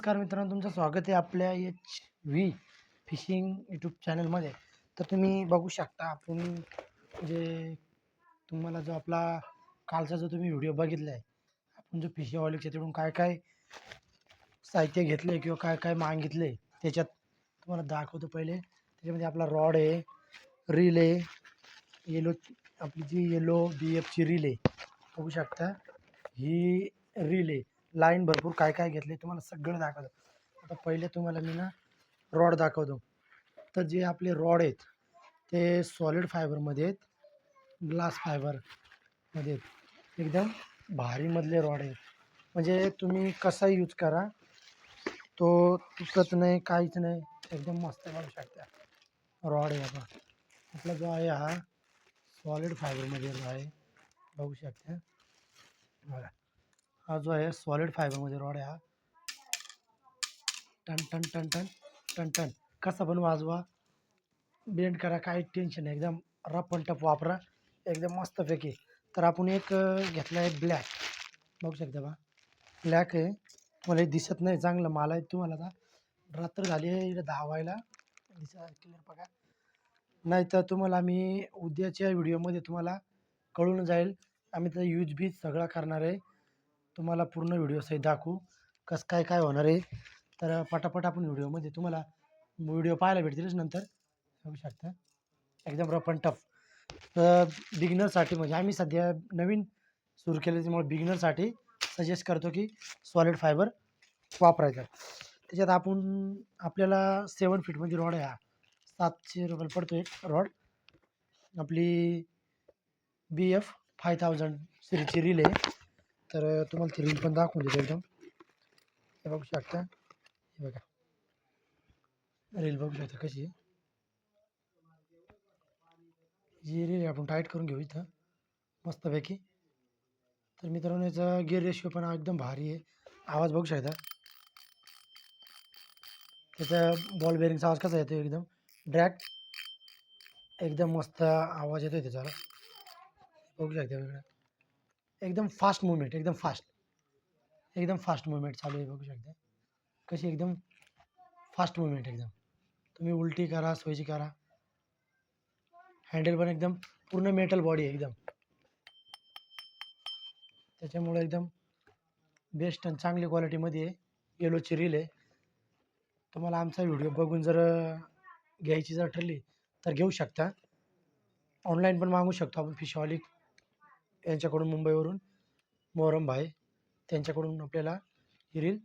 नमस्कार मित्रांनो, तुमचं स्वागत आहे आपल्या एच व्ही फिशिंग यूट्यूब चॅनलमध्ये. तर तुम्ही बघू शकता आपण जे तुम्हाला जो आपला कालचा जो तुम्ही व्हिडिओ बघितला आहे, आपण जो फिशिंगवाल्याच्या तिकडून काय काय साहित्य घेतले किंवा काय काय मागितले त्याच्यात तुम्हाला दाखवतो. पहिले त्याच्यामध्ये आपला रॉड आहे, रील आहे, येलो आपली जी येलो बी एफची रील आहे बघू शकता. ही रील आहे, लाईन भरपूर काय काय घेतले तुम्हाला सगळं दाखवतो. आता पहिले तुम्हाला मी ना रॉड दाखवतो. तर जे आपले रॉड आहेत ते सॉलिड फायबरमध्ये आहेत, ग्लास फायबरमध्ये आहेत, एकदम भारीमधले रॉड आहेत. म्हणजे तुम्ही कसा यूज करा तो तुटत नाही, काहीच नाही, एकदम मस्त बघू शकता. रॉड आहे आपला जो आहे हा सॉलिड फायबरमध्ये आहे बघू शकता. बघा, हा जो आहे सॉलिड फायबरमध्ये रॉड आहे. हा टन टन टन टन टन टन कसा पण वाजवा, बेंड करा, काही टेन्शन नाही, एकदम रफ अँड टफ वापरा, एकदम मस्तपैकी. तर आपण एक घेतला आहे ब्लॅक, बघू शकता बा, ब्लॅक आहे. मला हे दिसत नाही चांगलं, मला आहे तुम्हाला आता रात्र झाली आहे इकडे धावायला दिसा क्लिअर बघा. नाही तर तुम्हाला आम्ही उद्याच्या व्हिडिओमध्ये तुम्हाला कळून जाईल. आम्ही तर यूज बी सगळा करणार आहे, तुम्हाला पूर्ण व्हिडिओ सहित दाखवू कसं काय काय होणार आहे. तर पटापट आपण व्हिडिओमध्ये तुम्हाला व्हिडिओ पाहायला भेटतीलच नंतर बघू शकता. एकदम रफ अँड टफ. बिगिनरसाठी म्हणजे आम्ही सध्या नवीन सुरू केलं त्यामुळे बिगिनरसाठी सजेस्ट करतो की सॉलिड फायबर वापरायचा. त्याच्यात आपल्याला 7 फीटमध्ये रॉड आहे. हा 700 रुपयाला पडतो एक रॉड. आपली बी एफ 5000 सिरीजची रील आहे. तर तुम्हाला ती रील पण दाखवून देतो एकदम. हे बघू शकता, हे बघा रील बघू शकता कशी आहे. जी रील आपण टाईट करून घेऊ इथं मस्तपैकी. तर मित्रांनो याचा गिअर रेशिओ पण एकदम भारी आहे. आवाज बघू शकता त्याचा, बॉल बेरिंगचा आवाज कसा येतो, एकदम ड्रॅग, एकदम मस्त आवाज येतो त्याचा. बघू शकता वेगळं, एकदम फास्ट मुवमेंट, एकदम फास्ट मुवमेंट चालू आहे बघू शकता कशी, एकदम फास्ट मुवमेंट. एकदम तुम्ही उलटी करा, सोयची करा. हँडल पण एकदम पूर्ण मेटल बॉडी आहे एकदम, त्याच्यामुळे एकदम बेस्ट आणि चांगली क्वालिटीमध्ये आहे. येलोची रील आहे. तुम्हाला आमचा व्हिडिओ बघून जर घ्यायची जर ठरली तर घेऊ शकता. ऑनलाईन पण मागू शकतो आपण. फिशहॉलिक यांच्याकडून, मुंबईवरून मोहरम भाई त्यांच्याकडून आपल्याला ही रील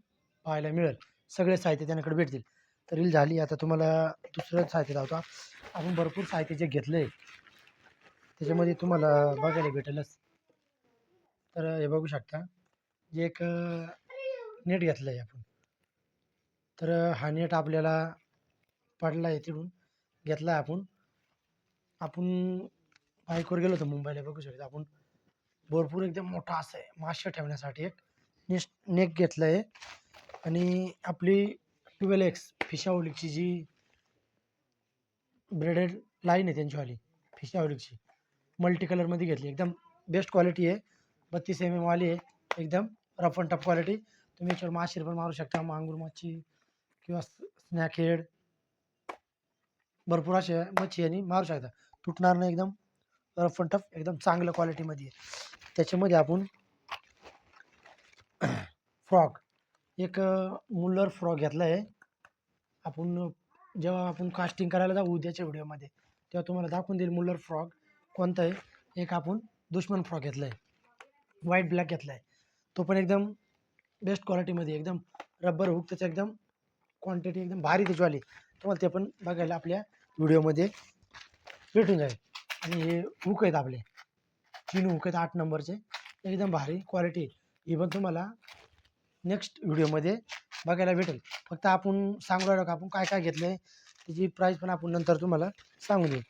पाहायला मिळेल. सगळे साहित्य त्यांच्याकडे भेटतील. तर रील झाली. आता तुम्हाला दुसरं साहित्य लावतो. आपण भरपूर साहित्य जे घेतलं आहे त्याच्यामध्ये तुम्हाला बघायला भेटेलच. तर हे बघू शकता, जे एक नेट घेतलं आहे आपण. तर हा नेट आपल्याला पडला आहे तिथून घेतला आहे आपण बाईकवर गेलो होतो मुंबईला. बघू शकता आपण भरपूर एकदम मोठा असं आहे मासे ठेवण्यासाठी एक नेट घेतलं आहे. आणि आपली 12X फिशावलिकची जी ब्रेडेड लाईन आहे त्यांचीवाली फिशावलिकची मल्टी कलरमध्ये घेतली, एकदम बेस्ट क्वालिटी आहे. 32 mm वाली आहे, एकदम रफ अँड टफ क्वालिटी. तुम्ही याच्यावर माशी पण मारू शकता, मांगूर मच्छी किंवा स्नॅक हेड, भरपूर असे मच्छी आणि मारू शकता, तुटणार नाही, एकदम रफ अँड टफ, एकदम चांगल्या क्वालिटीमध्ये आहे. त्याच्यामध्ये आपण फ्रॉग, एक मुल्लर फ्रॉग घेतला आहे. आपण जेव्हा आपण कास्टिंग करायला जाऊ उद्याच्या व्हिडिओमध्ये तेव्हा तुम्हाला दाखवून देईल मुल्लर फ्रॉग कोणता आहे. एक आपण दुश्मन फ्रॉग घेतला आहे, व्हाईट ब्लॅक घेतला आहे. तो पण एकदम बेस्ट क्वालिटीमध्ये, एकदम रबर हुक त्याचं, एकदम क्वांटिटी एकदम भारी त्याचीवाली. तुम्हाला ते पण बघायला आपल्या व्हिडिओमध्ये भेटून जाईल. आणि हे हुक आहेत आपले 3 हुक आहेत 8 नंबरचे, एकदम भारी क्वालिटी. इव्हन तुम्हाला नेक्स्ट व्हिडिओमध्ये बघायला भेटेल. फक्त आपण सांगू राहिलो का आपण काय काय घेतलं आहे, त्याची प्राईस पण आपण नंतर तुम्हाला सांगू देऊ.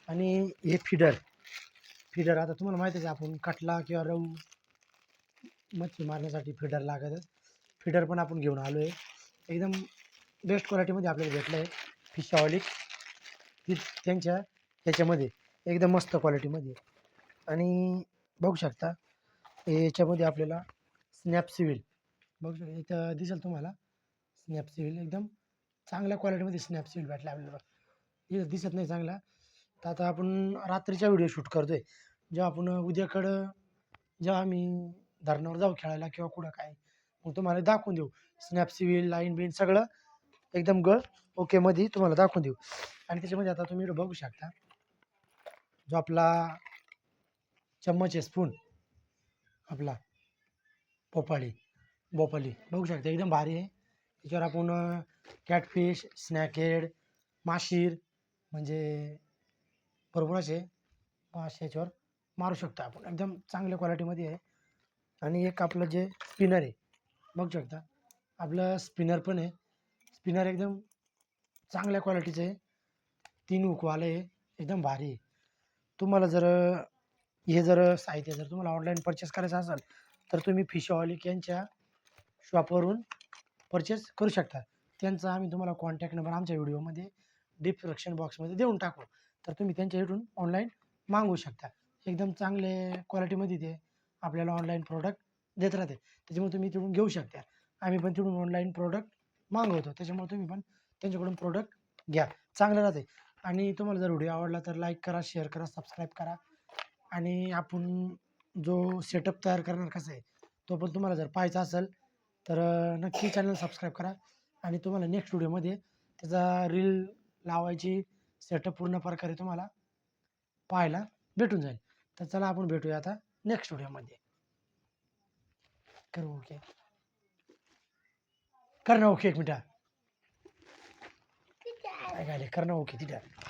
आणि हे फिडर आता तुम्हाला माहितीच आहे, आपण कटला किंवा रहू मच्छी मारण्यासाठी फिडर लागतच. फिडर पण आपण घेऊन आलो आहे, एकदम बेस्ट क्वालिटीमध्ये आपल्याला भेटलं आहे. फिशावलिक ती त्यांच्या ह्याच्यामध्ये एकदम मस्त क्वालिटीमध्ये. आणि बघू शकता याच्यामध्ये आपल्याला स्नॅप सिव्हिल बघू शकता, इथं दिसेल तुम्हाला स्नॅपसील एकदम चांगल्या क्वालिटीमध्ये स्नॅपसील भेटला आपल्याला. इथं दिसत नाही चांगला. तर आता आपण रात्रीचा व्हिडिओ शूट करतोय. जेव्हा आपण उद्याकडं जेव्हा आम्ही धरणावर जाऊ खेळायला किंवा कुठं काय, मग तुम्हाला दाखवून देऊ. स्नॅपसील, लाईन बिन सगळं एकदम ओकेमध्ये तुम्हाला दाखवून देऊ. आणि त्याच्यामध्ये आता तुम्ही इकडं बघू शकता, जो आपला चम्मच आहे, स्पून आपला भोपाळी बघू शकता एकदम भारी आहे. त्याच्यावर आपण कॅटफिश, स्नॅकेड, माशीर म्हणजे भरपूर असे मासे याच्यावर मारू शकतो आपण. एकदम चांगल्या क्वालिटीमध्ये आहे. आणि एक आपलं जे स्पिनर आहे बघू शकता, आपलं स्पिनर पण आहे. स्पिनर एकदम चांगल्या क्वालिटीचं आहे. 3 हुकवालं आहे, एकदम भारी आहे. तुम्हाला जर हे साहित्य जर तुम्हाला ऑनलाईन परचेस करायचं असेल तर तुम्ही फिशॉलिक यांच्या शॉपवरून परचेस करू शकता. त्यांचा आम्ही तुम्हाला कॉन्टॅक्ट नंबर आमच्या व्हिडिओमध्ये डिस्क्रिप्शन बॉक्समध्ये देऊन टाकू. तर तुम्ही त्यांच्या इकडून ऑनलाईन मागवू शकता. एकदम चांगले क्वालिटीमध्ये ते आपल्याला ऑनलाईन प्रोडक्ट देत राहते. त्याच्यामुळे तुम्ही तिकडून घेऊ शकता. आम्ही पण तिकडून ऑनलाईन प्रोडक्ट मागवतो. त्याच्यामुळे तुम्ही पण त्यांच्याकडून प्रोडक्ट घ्या, चांगलं राहते. आणि तुम्हाला जर व्हिडिओ आवडला तर लाईक करा, शेअर करा, सबस्क्राईब करा. आणि आपण जो सेटअप तयार करणार कसा आहे तो पण तुम्हाला जर पाहायचा असेल तर नक्की चॅनल सबस्क्राईब करा. आणि तुम्हाला नेक्स्ट व्हिडिओमध्ये त्याचा रील लावायची सेटअप पूर्ण प्रकारे तुम्हाला पाहायला भेटून जाईल. तर चला आपण भेटूया आता नेक्स्ट व्हिडिओमध्ये. करू ओके, कर ना ओके, एक मिनिट काय काय कर ना ओके तिथं.